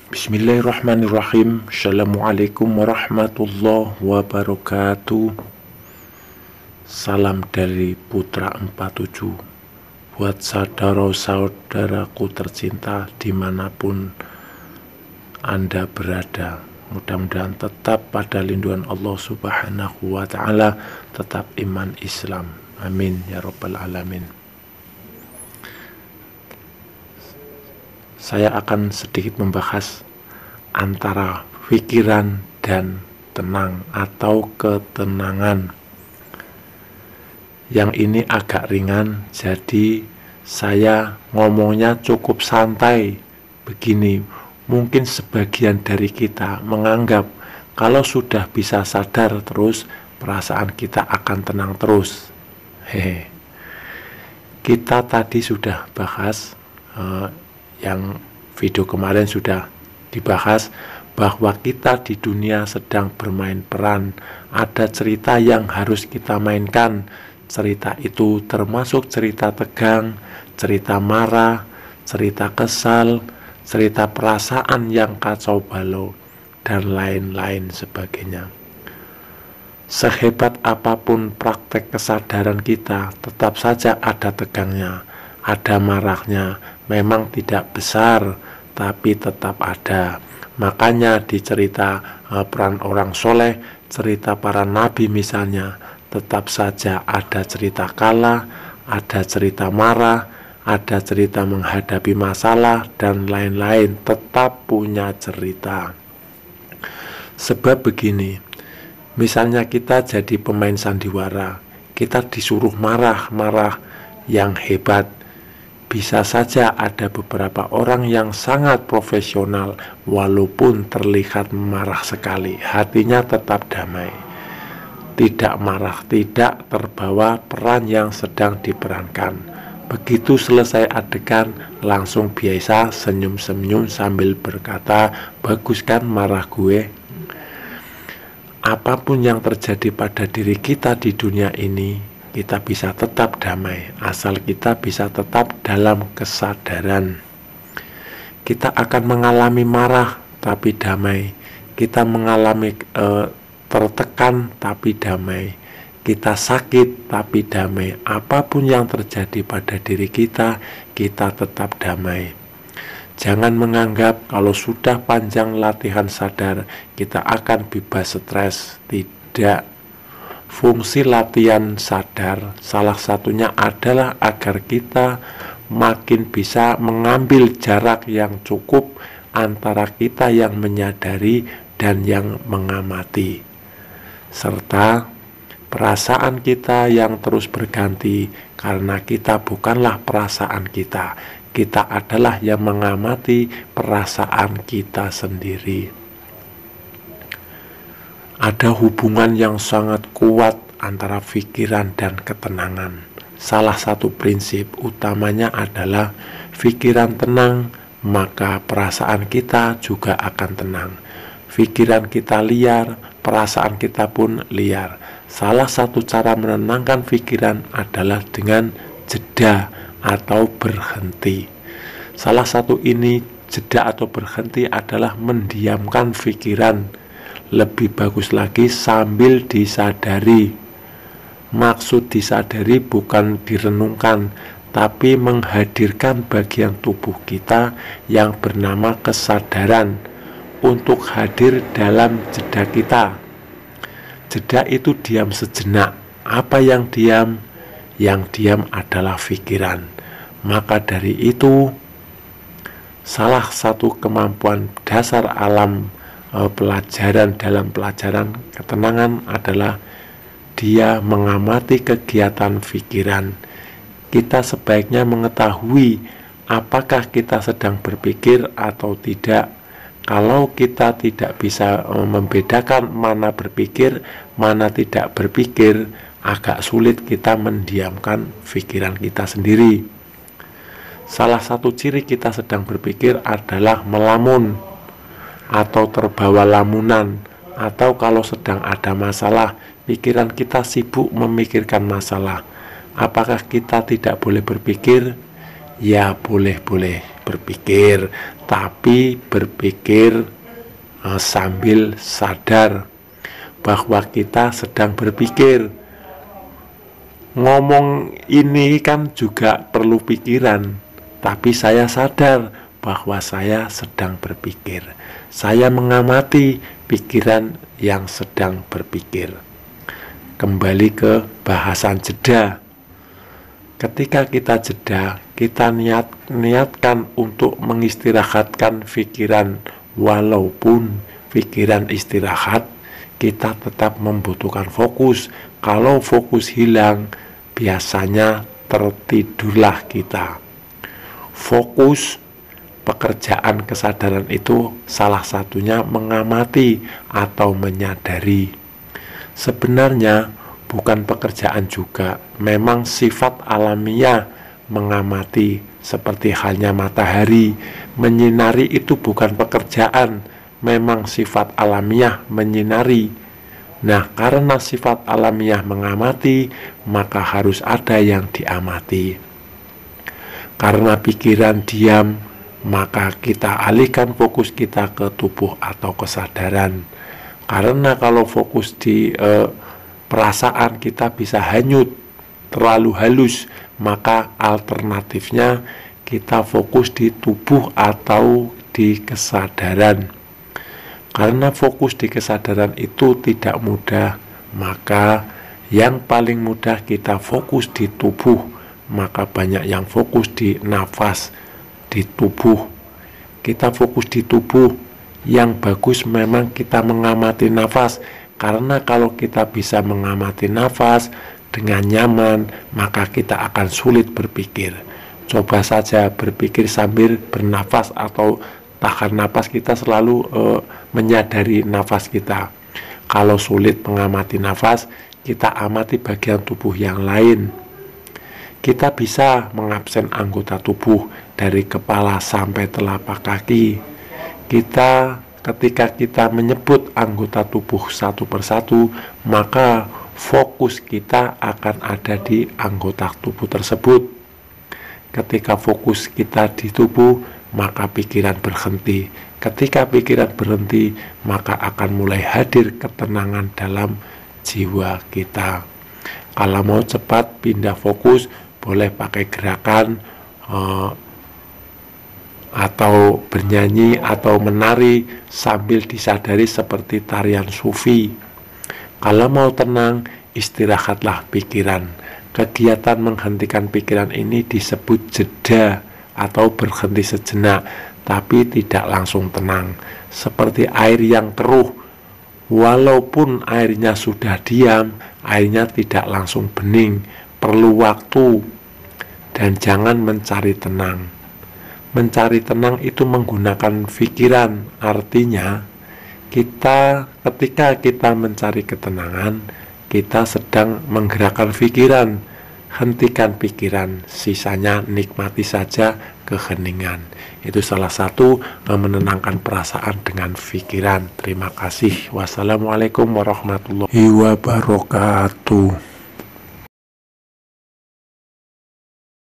Bismillahirrahmanirrahim. Assalamualaikum warahmatullahi wabarakatuh. Salam dari Putra 47 buat saudara-saudaraku tercinta dimanapun Anda berada. Mudah-mudahan tetap pada lindungan Allah Subhanahu wa Ta'ala, tetap iman Islam. Amin ya Rabbal Alamin. Saya akan sedikit membahas antara pikiran dan tenang atau ketenangan. Yang ini agak ringan, jadi saya ngomongnya cukup santai begini. Mungkin sebagian dari kita menganggap kalau sudah bisa sadar terus, perasaan kita akan tenang terus. Kita tadi sudah bahas yang video kemarin sudah dibahas bahwa kita di dunia sedang bermain peran. Ada cerita yang harus kita mainkan. Cerita itu termasuk cerita tegang, cerita marah, cerita kesal, cerita perasaan yang kacau balau, dan lain-lain sebagainya. Sehebat apapun praktek kesadaran kita, tetap saja ada tegangnya, ada marahnya. Memang tidak besar, tapi tetap ada. Makanya di cerita peran orang soleh, cerita para nabi misalnya, tetap saja ada cerita kalah, ada cerita marah, ada cerita menghadapi masalah, dan lain-lain. Tetap punya cerita. Sebab begini, misalnya kita jadi pemain sandiwara, kita disuruh marah-marah yang hebat. Bisa saja ada beberapa orang yang sangat profesional, walaupun terlihat marah sekali, hatinya tetap damai, tidak marah, tidak terbawa peran yang sedang diperankan. Begitu selesai adegan, langsung biasa senyum-senyum sambil berkata, "Bagus kan marah gue?" Apapun yang terjadi pada diri kita di dunia ini, kita bisa tetap damai, asal kita bisa tetap dalam kesadaran. Kita akan mengalami marah tapi damai, kita mengalami tertekan tapi damai, kita sakit tapi damai. Apapun yang terjadi pada diri kita, kita tetap damai. Jangan menganggap kalau sudah panjang latihan sadar, kita akan bebas stres. Tidak. Fungsi latihan sadar salah satunya adalah agar kita makin bisa mengambil jarak yang cukup antara kita yang menyadari dan yang mengamati, serta perasaan kita yang terus berganti, karena kita bukanlah perasaan kita. Kita adalah yang mengamati perasaan kita sendiri. Ada hubungan yang sangat kuat antara pikiran dan ketenangan. Salah satu prinsip utamanya adalah pikiran tenang, maka perasaan kita juga akan tenang. Pikiran kita liar, perasaan kita pun liar. Salah satu cara menenangkan pikiran adalah dengan jeda atau berhenti. Salah satu ini jeda atau berhenti adalah mendiamkan pikiran. Lebih bagus lagi sambil disadari. Maksud disadari bukan direnungkan, tapi menghadirkan bagian tubuh kita yang bernama kesadaran untuk hadir dalam jeda kita. Jeda itu diam sejenak. Apa yang diam? Yang diam adalah pikiran. Maka dari itu, salah satu kemampuan dasar alam pelajaran dalam pelajaran ketenangan adalah dia mengamati kegiatan pikiran. Kita sebaiknya mengetahui apakah kita sedang berpikir atau tidak. Kalau kita tidak bisa membedakan mana berpikir, mana tidak berpikir, agak sulit kita mendiamkan pikiran kita sendiri. Salah satu ciri kita sedang berpikir adalah melamun atau terbawa lamunan, atau kalau sedang ada masalah, pikiran kita sibuk memikirkan masalah. Apakah kita tidak boleh berpikir? Ya boleh-boleh berpikir, tapi berpikir sambil sadar bahwa kita sedang berpikir. Ngomong ini kan juga perlu pikiran, tapi saya sadar bahwa saya sedang berpikir. Saya mengamati pikiran yang sedang berpikir. Kembali ke bahasan jeda. Ketika kita jeda, kita niatkan untuk mengistirahatkan pikiran. Walaupun pikiran istirahat, kita tetap membutuhkan fokus. Kalau fokus hilang, biasanya tertidurlah kita. Fokus pekerjaan kesadaran itu salah satunya mengamati atau menyadari. Sebenarnya bukan pekerjaan juga, memang sifat alamiah mengamati, seperti halnya matahari. Menyinari itu bukan pekerjaan, memang sifat alamiah menyinari. Nah, karena sifat alamiah mengamati, maka harus ada yang diamati. Karena pikiran diam, maka kita alihkan fokus kita ke tubuh atau kesadaran. Karena kalau fokus di perasaan, kita bisa hanyut, terlalu halus, maka alternatifnya kita fokus di tubuh atau di kesadaran. Karena fokus di kesadaran itu tidak mudah, maka yang paling mudah kita fokus di tubuh. Maka banyak yang fokus di nafas, di tubuh. Kita fokus di tubuh. Yang bagus memang kita mengamati nafas, karena kalau kita bisa mengamati nafas dengan nyaman, maka kita akan sulit berpikir. Coba saja berpikir sambil bernafas atau tahan nafas, kita selalu menyadari nafas kita. Kalau sulit mengamati nafas, kita amati bagian tubuh yang lain. Kita bisa mengabsen anggota tubuh dari kepala sampai telapak kaki. Ketika kita menyebut anggota tubuh satu persatu, maka fokus kita akan ada di anggota tubuh tersebut. Ketika fokus kita di tubuh, maka pikiran berhenti. Ketika pikiran berhenti, maka akan mulai hadir ketenangan dalam jiwa kita. Kalau mau cepat pindah fokus, boleh pakai gerakan atau bernyanyi atau menari sambil disadari seperti tarian sufi. Kalau mau tenang, istirahatlah pikiran. Kegiatan menghentikan pikiran ini disebut jeda atau berhenti sejenak, tapi tidak langsung tenang. Seperti air yang keruh, walaupun airnya sudah diam, airnya tidak langsung bening, perlu waktu. Dan jangan mencari tenang. Mencari tenang itu menggunakan pikiran. Artinya, ketika kita mencari ketenangan, kita sedang menggerakkan pikiran. Hentikan pikiran, sisanya nikmati saja keheningan. Itu salah satu menenangkan perasaan dengan pikiran. Terima kasih. Wassalamualaikum warahmatullahi wabarakatuh.